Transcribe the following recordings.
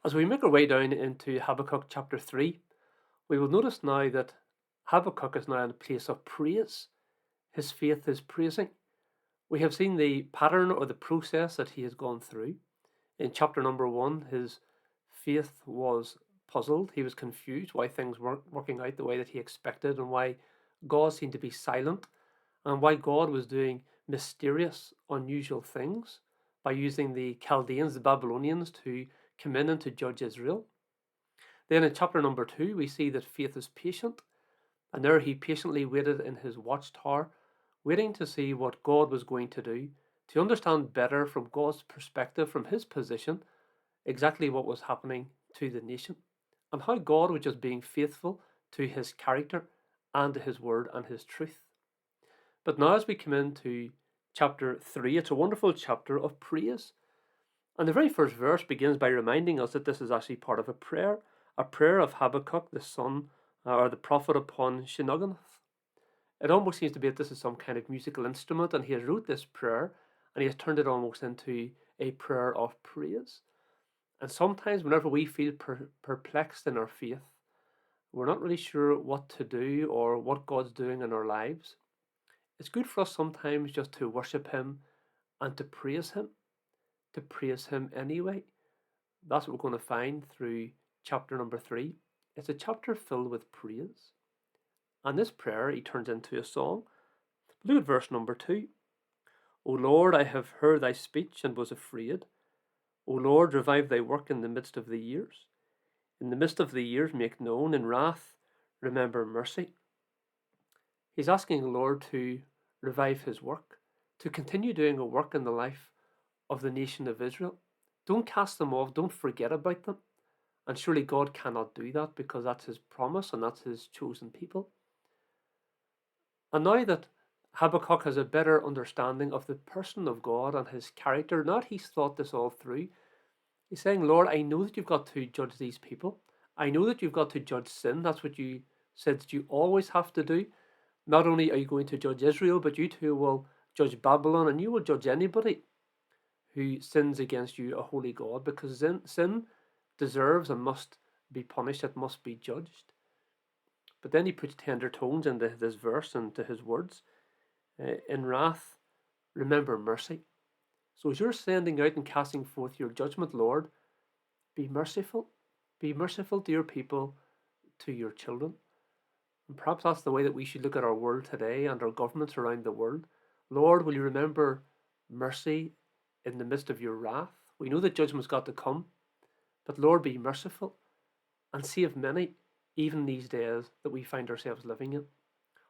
As we make our way down into Habakkuk chapter 3, we will notice now that Habakkuk is now in a place of praise. His faith is praising. We have seen the pattern or the process that he has gone through. In chapter number 1, his faith was puzzled. He was confused why things weren't working out the way that he expected and why God seemed to be silent and why God was doing mysterious, unusual things by using the Chaldeans, the Babylonians, to come in and to judge Israel. Then in chapter number 2, we see that faith is patient, and there he patiently waited in his watchtower, waiting to see what God was going to do, to understand better from God's perspective, from his position, exactly what was happening to the nation, and how God was just being faithful to his character and to his word and his truth. But now, as we come into chapter 3, it's a wonderful chapter of praise. And the very first verse begins by reminding us that this is actually part of a prayer of Habakkuk, the son or the prophet upon Shinagonoth. It almost seems to be that this is some kind of musical instrument, and he has wrote this prayer and he has turned it almost into a prayer of praise. And sometimes, whenever we feel perplexed in our faith, we're not really sure what to do or what God's doing in our lives. It's good for us sometimes just to worship him and to praise him anyway. That's what we're going to find through chapter number 3. It's a chapter filled with praise. And this prayer he turns into a song. Look at verse number 2. O Lord, I have heard thy speech and was afraid. O Lord, revive thy work in the midst of the years. In the midst of the years make known, in wrath remember mercy. He's asking the Lord to revive his work, to continue doing a work in the life of the nation of Israel. Don't cast them off, don't forget about them. And surely God cannot do that because that's his promise and that's his chosen people. And now that Habakkuk has a better understanding of the person of God and his character, now that he's thought this all through, he's saying, Lord, I know that you've got to judge these people. I know that you've got to judge sin. That's what you said that you always have to do. Not only are you going to judge Israel, but you too will judge Babylon, and you will judge anybody who sins against you, a holy God, because sin deserves and must be punished, it must be judged. But then he puts tender tones into this verse and to his words. In wrath, remember mercy. So as you're sending out and casting forth your judgment, Lord, be merciful. Be merciful to your people, to your children. And perhaps that's the way that we should look at our world today and our governments around the world. Lord, will you remember mercy in the midst of your wrath? We know that judgment's got to come, but Lord, be merciful and save many, even these days that we find ourselves living in.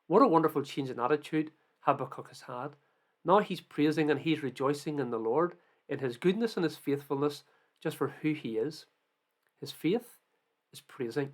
What a wonderful change in attitude Habakkuk has had. Now he's praising and he's rejoicing in the Lord, in his goodness and his faithfulness, just for who he is. His faith is praising.